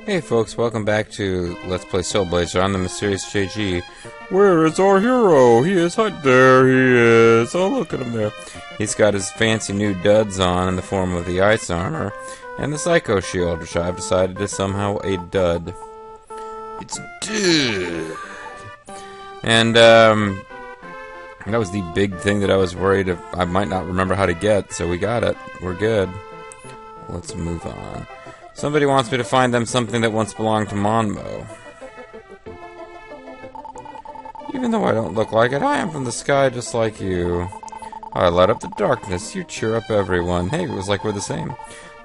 Hey folks, welcome back to Let's Play Soul Blazer. I'm the mysterious JG. Where is our hero? He is there he is. Oh, look at him there. He's got his fancy new duds on in the form of the ice armor and the psycho shield, which I've decided is somehow a dud. It's dud. And that was the big thing that I was worried I might not remember how to get, so we got it. We're good. Let's move on. Somebody wants me to find them something that once belonged to Mambo. Even though I don't look like it, I am from the sky just like you. I light up the darkness, you cheer up everyone. Hey, it was like we're the same.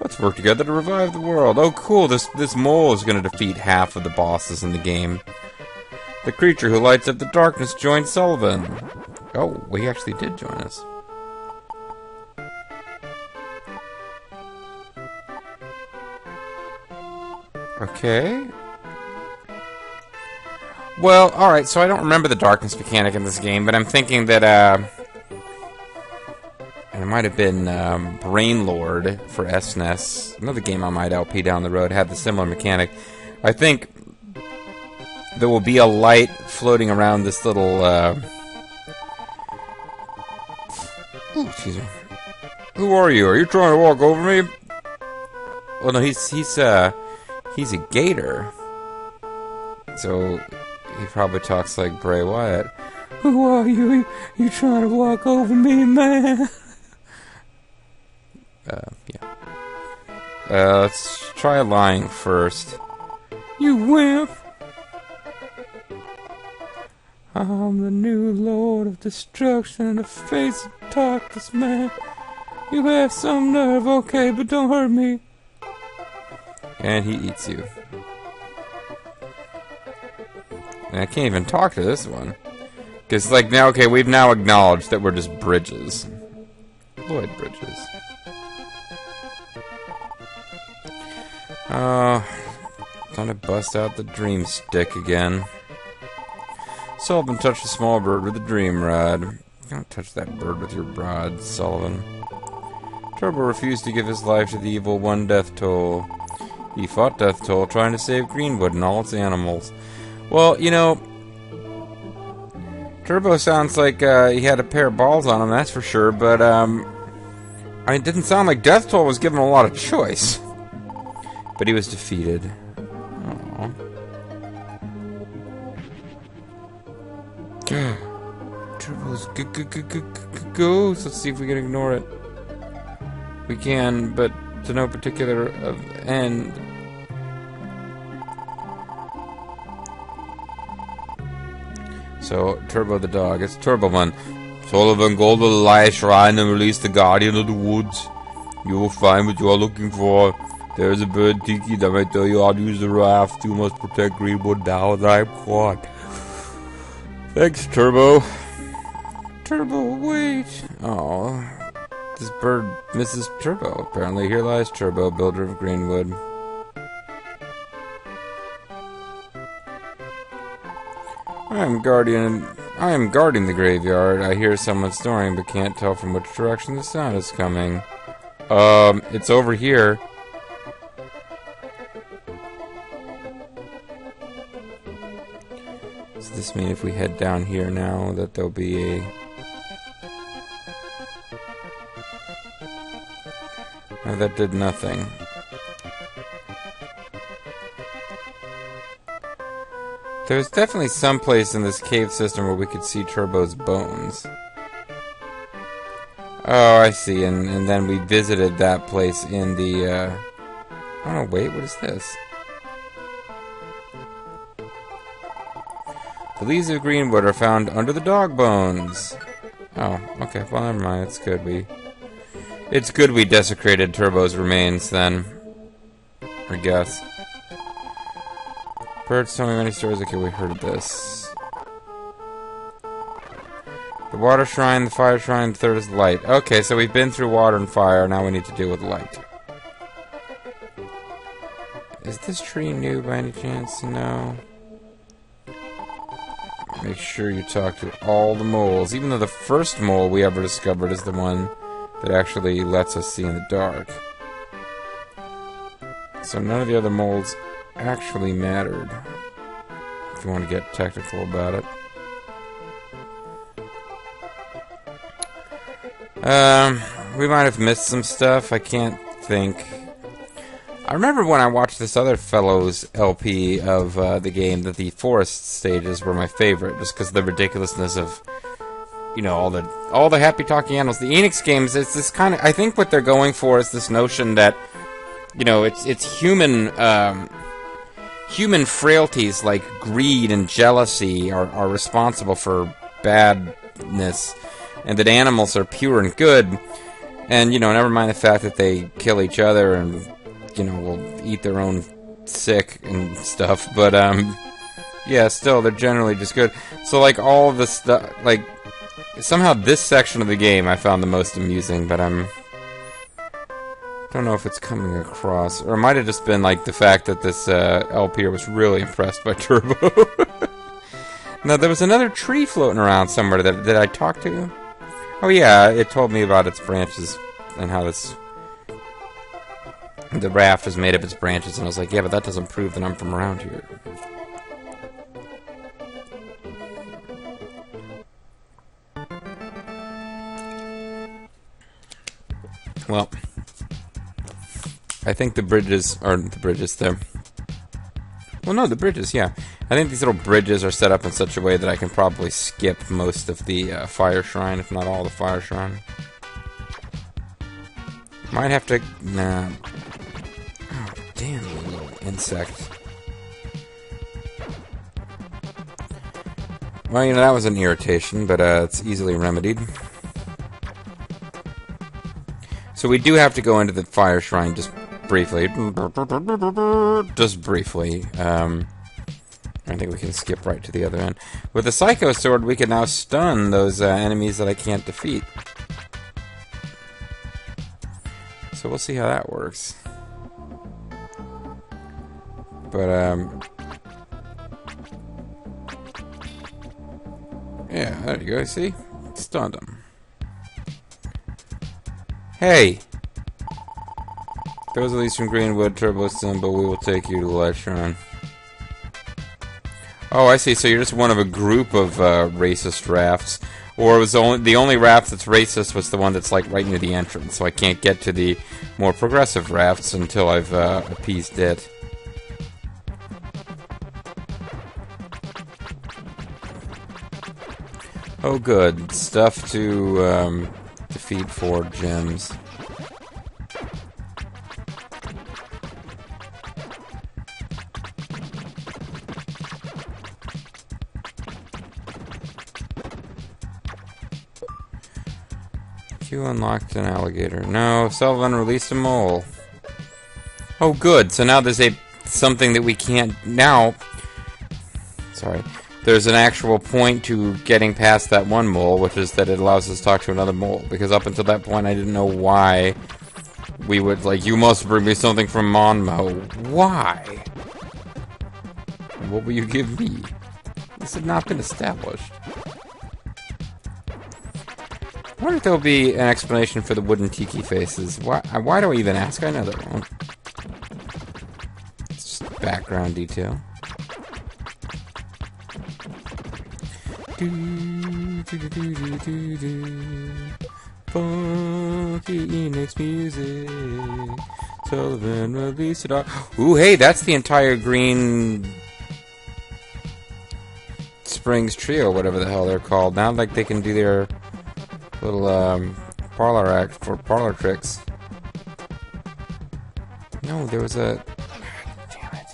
Let's work together to revive the world. Oh cool, this mole is going to defeat half of the bosses in the game. The creature who lights up the darkness joined Sullivan. Oh, he actually did join us. Okay. Well, alright, so I don't remember the darkness mechanic in this game, but I'm thinking that, it might have been, Brainlord for SNES. Another game on my LP down the road had the similar mechanic. I think there will be a light floating around this little, Ooh, excuse me. Who are you? Are you trying to walk over me? Well, no, he's a gator. So, he probably talks like Bray Wyatt. Who are you? You trying to walk over me, man? Yeah. Let's try lying first. You wimp! I'm the new Lord of Destruction in the face of darkness, man. You have some nerve, okay, but don't hurt me. And he eats you. And I can't even talk to this one. Because, like, now, okay, we've now acknowledged that we're just bridges. Lloyd bridges. Time to bust out the dream stick again. Sullivan touched a small bird with a dream rod. Don't touch that bird with your rod, Sullivan. Turbo refused to give his life to the evil one Death Toll. He fought Death Toll trying to save Greenwood and all its animals. Well, you know, Turbo sounds like he had a pair of balls on him, that's for sure, but it didn't sound like Death Toll was given a lot of choice. But he was defeated. Aww. Turbo's ghost. Let's see if we can ignore it. We can, but to no particular end. So, Turbo the dog. It's Turbo Man. Sullivan, go to the light shrine and release the guardian of the woods. You will find what you are looking for. There is a bird tiki that might tell you how to use the raft. You must protect Greenwood now that I'm caught. Thanks, Turbo. Turbo, wait. Oh, this bird misses Turbo. Apparently, here lies Turbo, builder of Greenwood. I am guarding the graveyard. I hear someone snoring, but can't tell from which direction the sound is coming. It's over here. Does this mean if we head down here now that there'll be a... Oh, that did nothing. There's definitely some place in this cave system where we could see Turbo's bones. Oh, I see, and then we visited that place in the, Oh no, wait, what is this? The leaves of Greenwood are found under the dog bones. Oh, okay, well, never mind, it's good we desecrated Turbo's remains, then. I guess. Birds tell me many stories. Okay, we heard this. The water shrine, the fire shrine, the third is light. Okay, so we've been through water and fire, now we need to deal with light. Is this tree new by any chance? No. Make sure you talk to all the moles, even though the first mole we ever discovered is the one that actually lets us see in the dark. So none of the other moles actually mattered. If you want to get technical about it. We might have missed some stuff. I can't think. I remember when I watched this other fellow's LP of the game that the forest stages were my favorite, just because of the ridiculousness of, you know, all the happy talking animals. The Enix games, it's this kind of. I think what they're going for is this notion that, you know, it's human frailties like greed and jealousy are responsible for badness, and that animals are pure and good, and, you know, never mind the fact that they kill each other and, you know, will eat their own sick and stuff, but, yeah, still, they're generally just good. So, like, all of the stuff, like, somehow this section of the game I found the most amusing, but don't know if it's coming across, or it might have just been, like, the fact that this, LPer was really impressed by Turbo. Now, there was another tree floating around somewhere that I talked to. Oh, yeah, it told me about its branches and how the raft is made of its branches, and I was like, yeah, but that doesn't prove that I'm from around here. Well, I think the bridges, there. Well, no, the bridges, yeah. I think these little bridges are set up in such a way that I can probably skip most of the fire shrine, if not all the fire shrine. Might have to... Nah. Oh, damn, you little insect. Well, you know, that was an irritation, but it's easily remedied. So we do have to go into the fire shrine just briefly. Just briefly. I think we can skip right to the other end. With the Psycho Sword, we can now stun those enemies that I can't defeat. So we'll see how that works. But, yeah, there you go, see? Stunned them. Hey! Those of these from Greenwood, Turbo Symbol, we will take you to the Light Shrine. Oh, I see. So you're just one of a group of racist rafts, or it was the only raft that's racist was the one that's like right near the entrance. So I can't get to the more progressive rafts until I've appeased it. Oh, good stuff to defeat 4 gems. You unlocked an alligator. No, Sullivan released a mole. Oh, good. So now there's something that we can't now. Sorry. There's an actual point to getting past that one mole, which is that it allows us to talk to another mole. Because up until that point, I didn't know why we would, like, you must bring me something from Mambo. Why? What will you give me? This had not been established. I wonder if there'll be an explanation for the wooden tiki faces. Why do I even ask? I know there won't. It's just background detail. Funky Enix music. Sullivan released it all. Ooh, hey, that's the entire Green Springs trio, whatever the hell they're called. Now, like, they can do their little parlor act for parlor tricks. No, there was a... Damn it.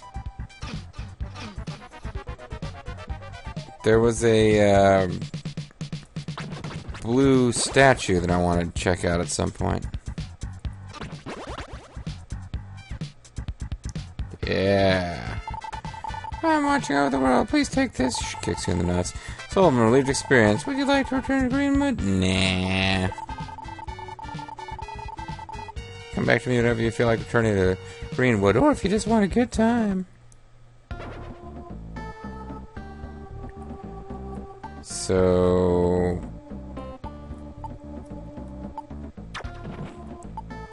There was a blue statue that I wanted to check out at some point. Yeah. I'm watching over the world. Please take this. She kicks you in the nuts. Sullivan, relieved experience. Would you like to return to Greenwood? Nah. Come back to me whenever you feel like returning to Greenwood, or if you just want a good time. So...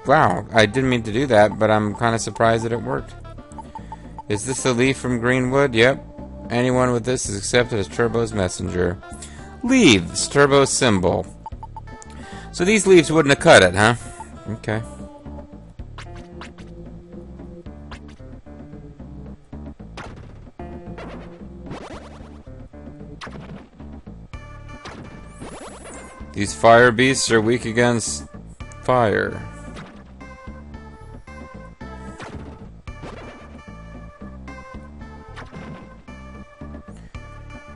Wow, I didn't mean to do that, but I'm kind of surprised that it worked. Is this a leaf from Greenwood? Yep. Anyone with this is accepted as Turbo's messenger. Leaves. Turbo's symbol. So these leaves wouldn't have cut it, huh? Okay. These fire beasts are weak against fire.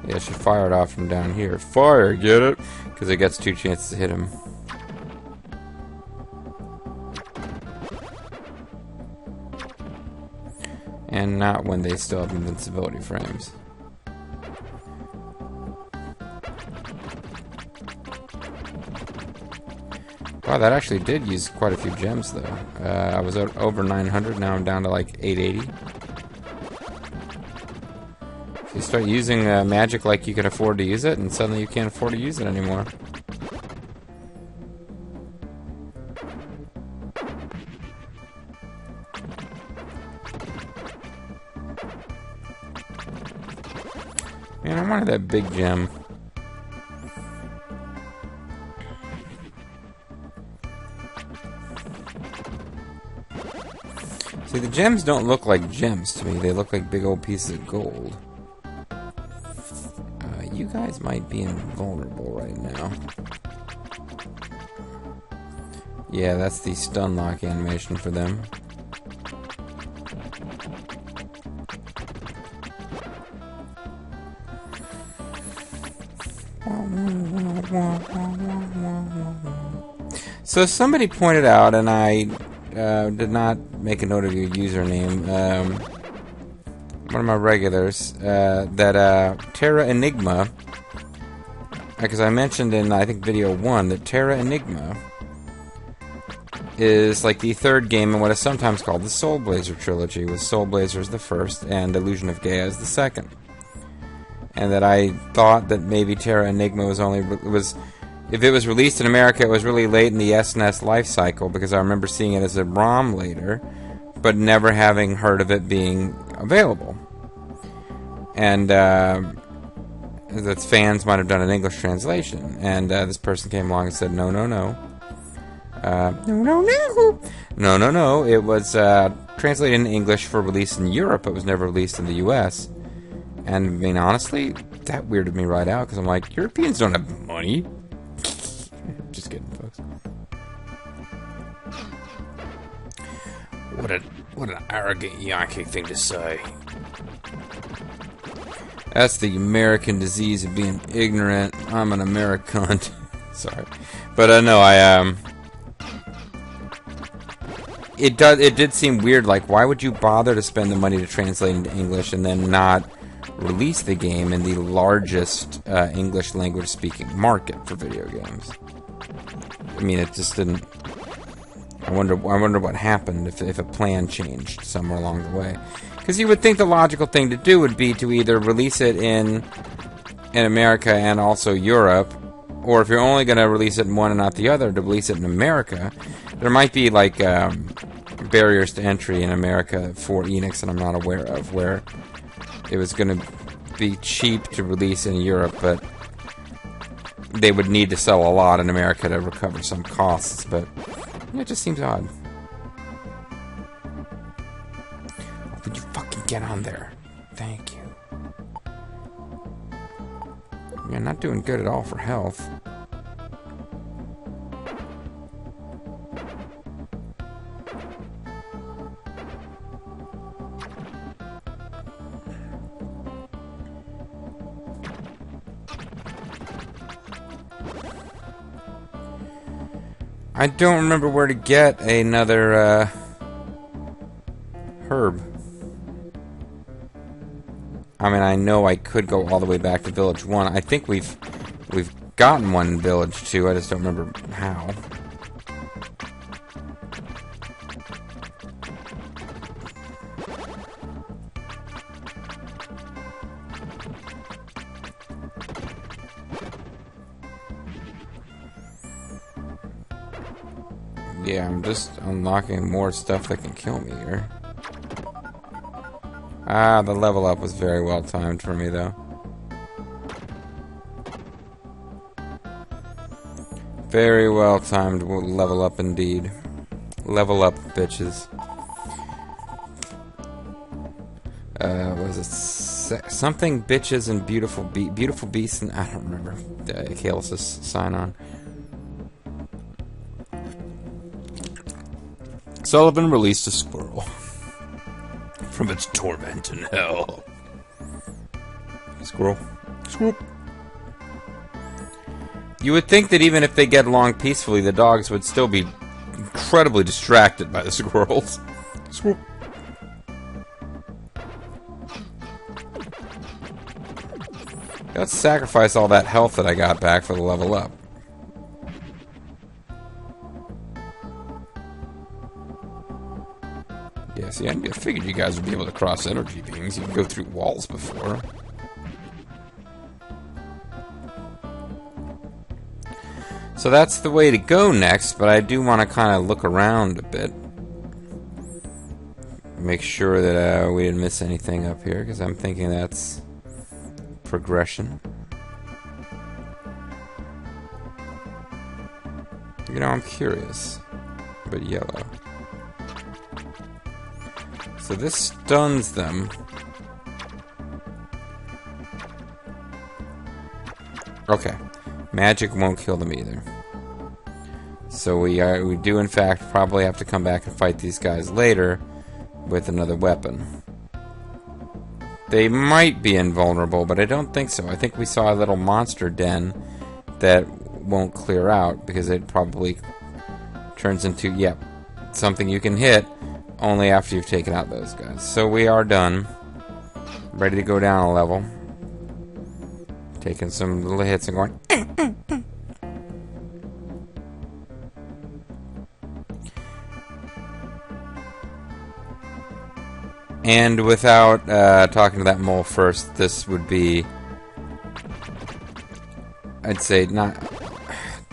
Yeah, she fired off from down here. Fire, get it? Because it gets 2 chances to hit him. And not when they still have invincibility frames. Wow, that actually did use quite a few gems, though. I was over 900, now I'm down to like 880. So you start using magic like you can afford to use it, and suddenly you can't afford to use it anymore. Man, I wanted that big gem. See, the gems don't look like gems to me. They look like big old pieces of gold. You guys might be invulnerable right now. Yeah, that's the stun lock animation for them. So somebody pointed out, and I did not make a note of your username, one of my regulars, that Terra Enigma, because I mentioned in, I think, video 1, that Terra Enigma is like the third game in what is sometimes called the Soul Blazer trilogy, with Soul Blazer as the first and Illusion of Gaia as the second. And that I thought that maybe Terra Enigma was only... if it was released in America, it was really late in the SNES life cycle, because I remember seeing it as a ROM later, but never having heard of it being available. And that fans might have done an English translation. And this person came along and said, no. No. It was translated in English for release in Europe. It was never released in the US. And, I mean, honestly, that weirded me right out, because I'm like, Europeans don't have money. Just kidding, folks. What an arrogant Yankee thing to say. That's the American disease of being ignorant. I'm an American. Sorry, but no, It did seem weird. Like, why would you bother to spend the money to translate into English and then not release the game in the largest English language speaking market for video games? I mean, it just didn't. I wonder what happened if a plan changed somewhere along the way. Because you would think the logical thing to do would be to either release it in America and also Europe, or if you're only going to release it in one and not the other, to release it in America. There might be like barriers to entry in America for Enix that I'm not aware of, where it was going to be cheap to release in Europe, but they would need to sell a lot in America to recover some costs. But yeah, it just seems odd. Would you fucking get on there? Thank you. You're not doing good at all for health. I don't remember where to get another herb. I mean, I know I could go all the way back to Village 1. I think we've gotten one in Village 2. I just don't remember how. Yeah, I'm just unlocking more stuff that can kill me here. Ah, the level up was very well timed for me, though. Very well timed level up indeed. Level up, bitches. Was it something bitches and beautiful beasts? And I don't remember. Kalis' sign on. Sullivan released a squirrel from its torment in hell. Squirrel. Squirrel. You would think that even if they get along peacefully, the dogs would still be incredibly distracted by the squirrels. Squirrel. Let's sacrifice all that health that I got back for the level up. Yeah, see, I figured you guys would be able to cross energy beams. You can go through walls before. So that's the way to go next, but I do want to kind of look around a bit. Make sure that we didn't miss anything up here, because I'm thinking that's progression. You know, I'm curious. But yellow. So this stuns them. Okay. Magic won't kill them either. So we do in fact probably have to come back and fight these guys later with another weapon. They might be invulnerable, but I don't think so. I think we saw a little monster den that won't clear out because it probably turns into, yep, something you can hit only after you've taken out those guys. So we are done. Ready to go down a level. Taking some little hits and going. And without talking to that mole first, this would be, I'd say not.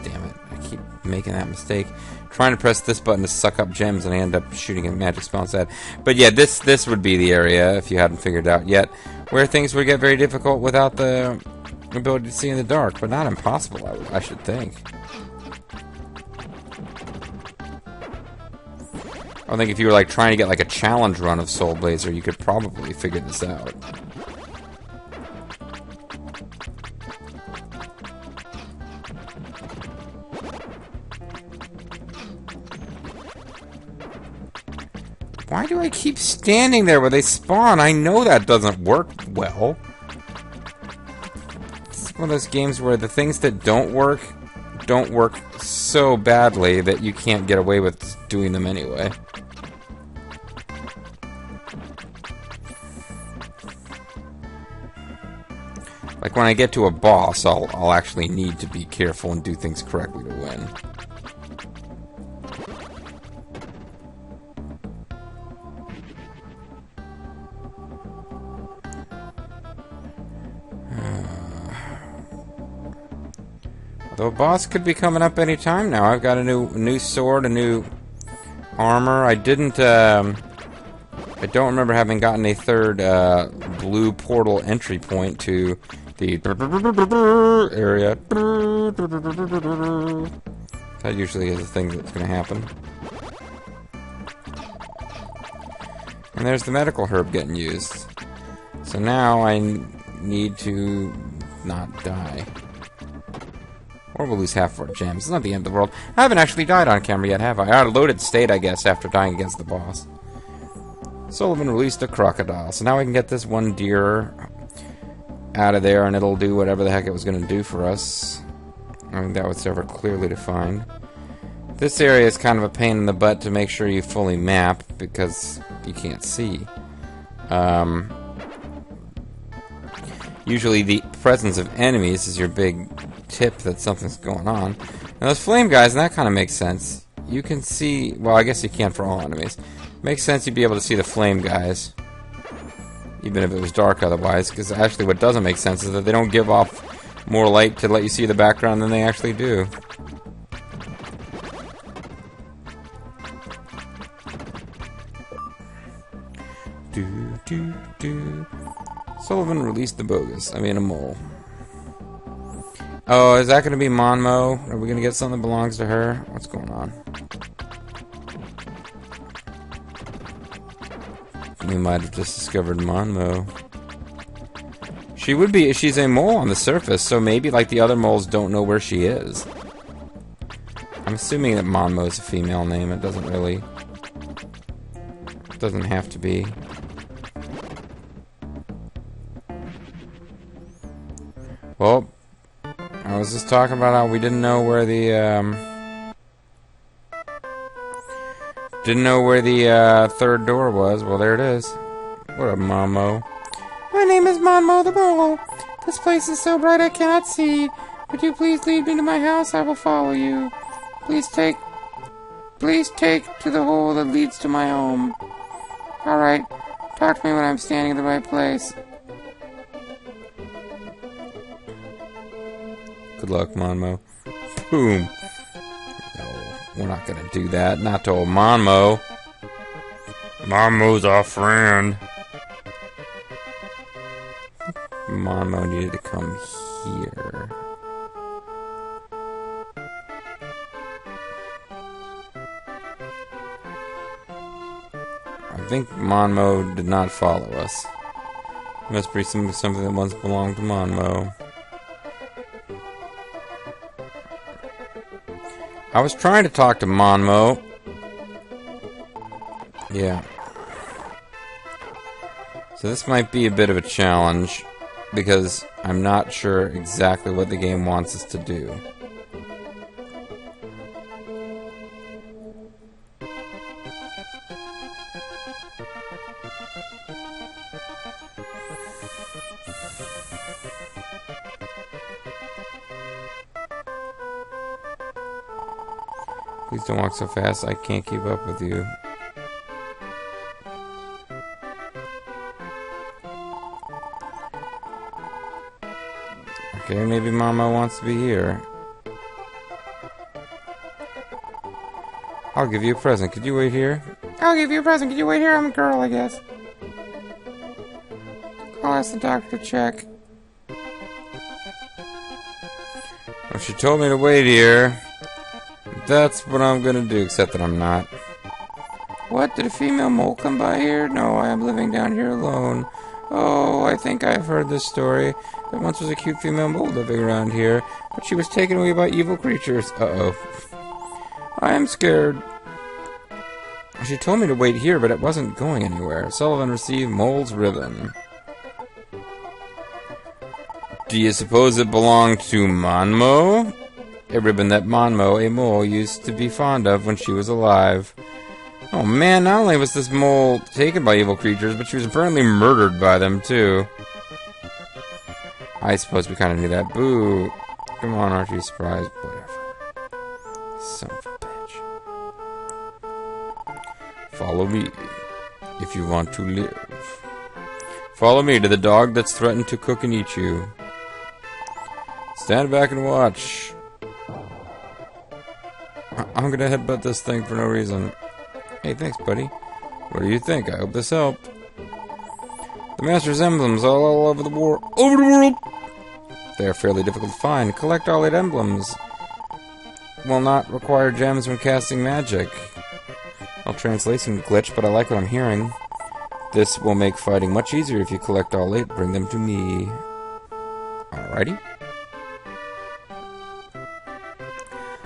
Damn it! I keep making that mistake. Trying to press this button to suck up gems, and I end up shooting a magic spell instead. But yeah, this would be the area, if you hadn't figured out yet, where things would get very difficult without the ability to see in the dark, but not impossible, I should think. I think if you were like trying to get like a challenge run of Soul Blazer, you could probably figure this out. Why do I keep standing there where they spawn? I know that doesn't work well. It's one of those games where the things that don't work so badly that you can't get away with doing them anyway. Like when I get to a boss, I'll actually need to be careful and do things correctly to win. Though a boss could be coming up any time now. I've got a new sword, a new armor. I don't remember having gotten a third blue portal entry point to the area. That usually is a thing that's going to happen. And there's the medical herb getting used. So now I need to not die. Or we'll lose half of our gems. It's not the end of the world. I haven't actually died on camera yet, have I? I had a loaded state, I guess, after dying against the boss. Sullivan released a crocodile. So now we can get this one deer out of there, and it'll do whatever the heck it was going to do for us. I mean, that was ever clearly defined. This area is kind of a pain in the butt to make sure you fully map, because you can't see. Usually the presence of enemies is your big tip that something's going on. Now those flame guys, and that kind of makes sense. You can see, well, I guess you can for all enemies. Makes sense you'd be able to see the flame guys, even if it was dark otherwise, because actually what doesn't make sense is that they don't give off more light to let you see the background than they actually do. Sullivan released the bogus. I mean, a mole. Oh, is that going to be Mambo? Are we going to get something that belongs to her? What's going on? We might have just discovered Mambo. She would be. She's a mole on the surface, so maybe like the other moles don't know where she is. I'm assuming that Mambo is a female name. It doesn't really. It doesn't have to be. Well, I was just talking about how we didn't know where the third door was. Well, there it is. What up, Mambo? My name is Mambo the Mole. This place is so bright I cannot see. Would you please lead me to my house? I will follow you. Please take to the hole that leads to my home. Alright, talk to me when I'm standing in the right place. Good luck, Mambo. Boom. No, we're not gonna do that. Not to old Mambo. Mambo's our friend. Mambo needed to come here. I think Mambo did not follow us. Must be something that once belonged to Mambo. I was trying to talk to Mambo. Yeah. So this might be a bit of a challenge, because I'm not sure exactly what the game wants us to do. Please don't walk so fast, I can't keep up with you. Okay, maybe Mama wants to be here. I'll give you a present. Could you wait here? I'll give you a present. Could you wait here? I'm a girl, I guess. I'll ask the doctor to check. Well, she told me to wait here. That's what I'm gonna do, except that I'm not. What? Did a female mole come by here? No, I am living down here alone. Oh, I think I've heard this story. There once was a cute female mole living around here, but she was taken away by evil creatures. Uh-oh. I am scared. She told me to wait here, but it wasn't going anywhere. Sullivan received mole's ribbon. Do you suppose it belonged to Mambo? A ribbon that Mambo, a mole, used to be fond of when she was alive. Oh man, not only was this mole taken by evil creatures, but she was apparently murdered by them, too. I suppose we kind of knew that. Boo. Come on, aren't you surprised? Whatever. Son of a bitch. Follow me, if you want to live. Follow me to the dog that's threatened to cook and eat you. Stand back and watch. I'm gonna headbutt this thing for no reason. Hey, thanks, buddy. What do you think? I hope this helped. The Master's emblems all over the world. They are fairly difficult to find. Collect all 8 emblems. Will not require gems when casting magic. Well, translation glitch, but I like what I'm hearing. This will make fighting much easier if you collect all 8. Bring them to me. Alrighty.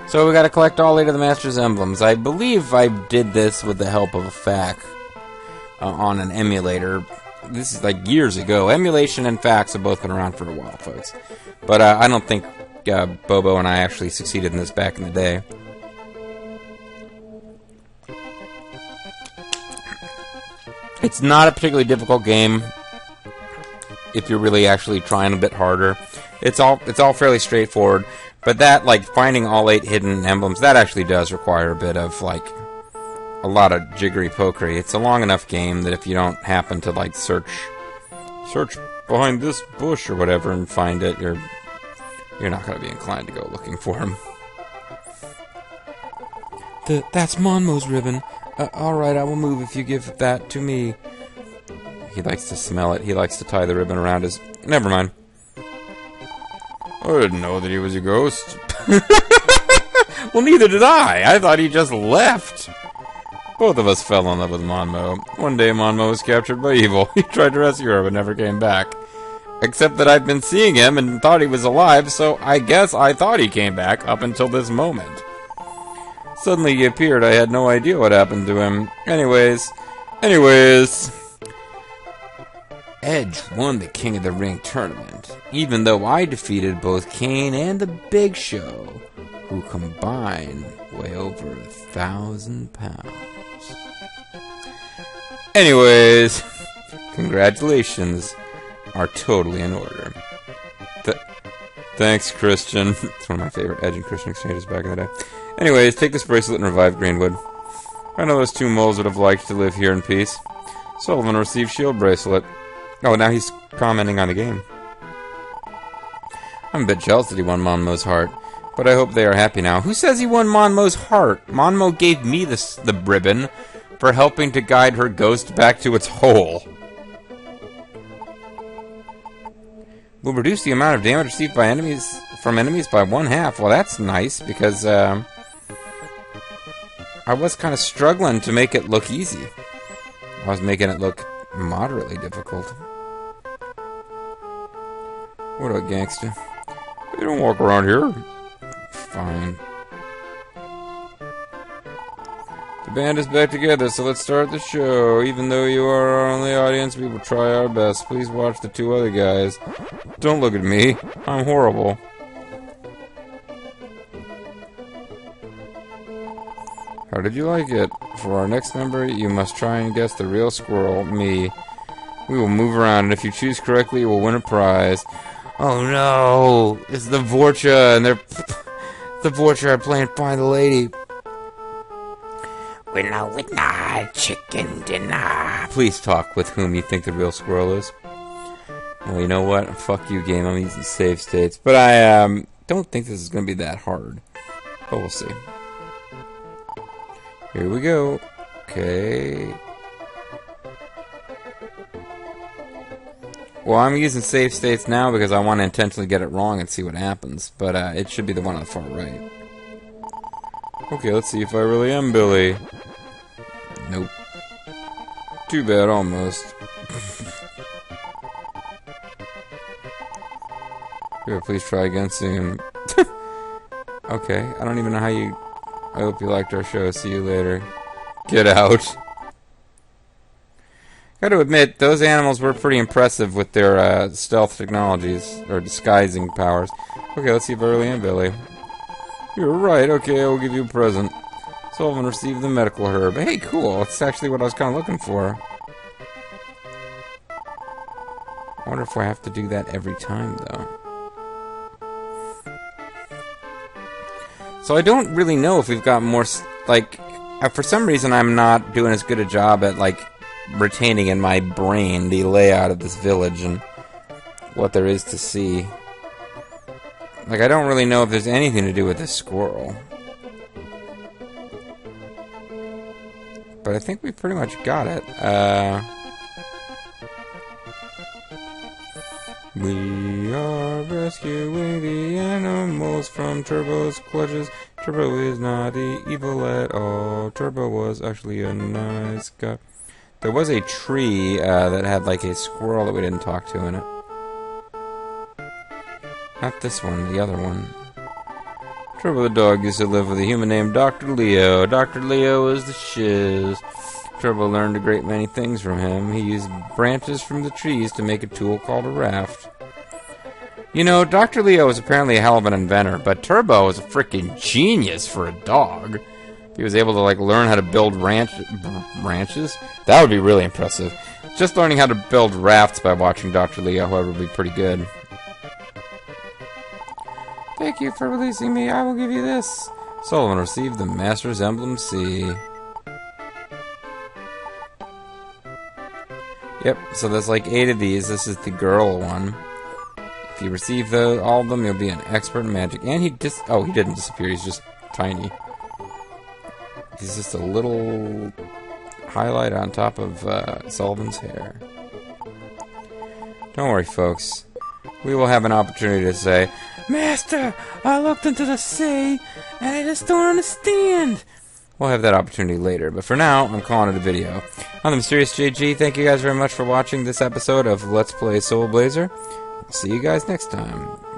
So we gotta collect all 8 of the Master's emblems. I believe I did this with the help of a FAQ on an emulator. This is like years ago. Emulation and FAQs have both been around for a while, folks. But I don't think Bobo and I actually succeeded in this back in the day. It's not a particularly difficult game if you're really actually trying a bit harder. It's all fairly straightforward. But that, like, finding all 8 hidden emblems, that actually does require a bit of, like, a lot of jiggery-pokery. It's a long enough game that if you don't happen to, like, search behind this bush or whatever and find it, you're not going to be inclined to go looking for him. That's Mambo's ribbon. Alright, I will move if you give that to me. He likes to smell it. He likes to tie the ribbon around his... Never mind. I didn't know that he was a ghost. Well, neither did I. I thought he just left. Both of us fell in love with Mambo. One day, Mambo was captured by evil. He tried to rescue her, but never came back. Except that I've been seeing him and thought he was alive, so I guess I thought he came back up until this moment. Suddenly he appeared. I had no idea what happened to him. Anyways... Edge won the King of the Ring tournament, even though I defeated both Kane and the Big Show, who combined weigh over 1,000 pounds. Anyways, congratulations are totally in order. Thanks, Christian. It's one of my favorite Edge and Christian exchanges back in the day. Anyways, take this bracelet and revive Greenwood. I know those two moles would have liked to live here in peace. Sullivan received shield bracelet. Oh, now he's commenting on the game. I'm a bit jealous that he won Monmo's heart, but I hope they are happy now. Who says he won Monmo's heart? Monmo gave me the ribbon for helping to guide her ghost back to its hole. Will reduce the amount of damage received by enemies by 1/2. Well, that's nice, because I was kind of struggling to make it look easy. I was making it look moderately difficult. What up, gangster? You don't walk around here. Fine. The band is back together, so let's start the show. Even though you are our only audience, we will try our best. Please watch the two other guys. Don't look at me. I'm horrible. How did you like it? For our next member, you must try and guess the real squirrel, me. We will move around, and if you choose correctly, you will win a prize. Oh no! It's the Vorcha, and the Vorcha are playing Find the Lady. Winner, chicken dinner. Please talk with whom you think the real squirrel is. Well, you know what? Fuck you, game. I'm using save states. But I don't think this is going to be that hard. But we'll see. Here we go. Okay. Well, I'm using save states now because I want to intentionally get it wrong and see what happens. But it should be the one on the far right. Okay, let's see if I really am Billy. Nope. Too bad, almost. Here, please try again soon. Okay, I don't even know how you... I hope you liked our show. See you later. Get out. Gotta admit, those animals were pretty impressive with their stealth technologies, or disguising powers. Okay, let's see if I really am Billy. You're right, okay, I will give you a present. Sullivan received the medical herb. Hey, cool, that's actually what I was kind of looking for. I wonder if I have to do that every time, though. So I don't really know if we've got more, like, for some reason I'm not doing as good a job at, like, retaining in my brain the layout of this village and what there is to see. Like, I don't really know if there's anything to do with this squirrel. But I think we pretty much got it. We are rescuing the animals from Turbo's clutches. Turbo is not evil at all. Turbo was actually a nice guy. There was a tree that had like a squirrel that we didn't talk to in it. Not this one, the other one. Turbo the dog used to live with a human named Dr. Leo. Dr. Leo is the shiz. Turbo learned a great many things from him. He used branches from the trees to make a tool called a raft. You know, Dr. Leo was apparently a hell of an inventor, but Turbo was a freaking genius for a dog. If he was able to, like, learn how to build ranches, that would be really impressive. Just learning how to build rafts by watching Dr. Leo, however, would be pretty good. Thank you for releasing me. I will give you this. Sullivan received the Master's Emblem C. Yep, so there's like 8 of these. This is the girl one. If you receive all of them, you'll be an expert in magic. And he he didn't disappear. He's just tiny. He's just a little highlight on top of Sullivan's hair. Don't worry, folks. We will have an opportunity to say, Master, I looked into the sea, and I just don't understand. We'll have that opportunity later, but for now, I'm calling it a video. I'm the Mysterious JG. Thank you guys very much for watching this episode of Let's Play Soul Blazer. I'll see you guys next time.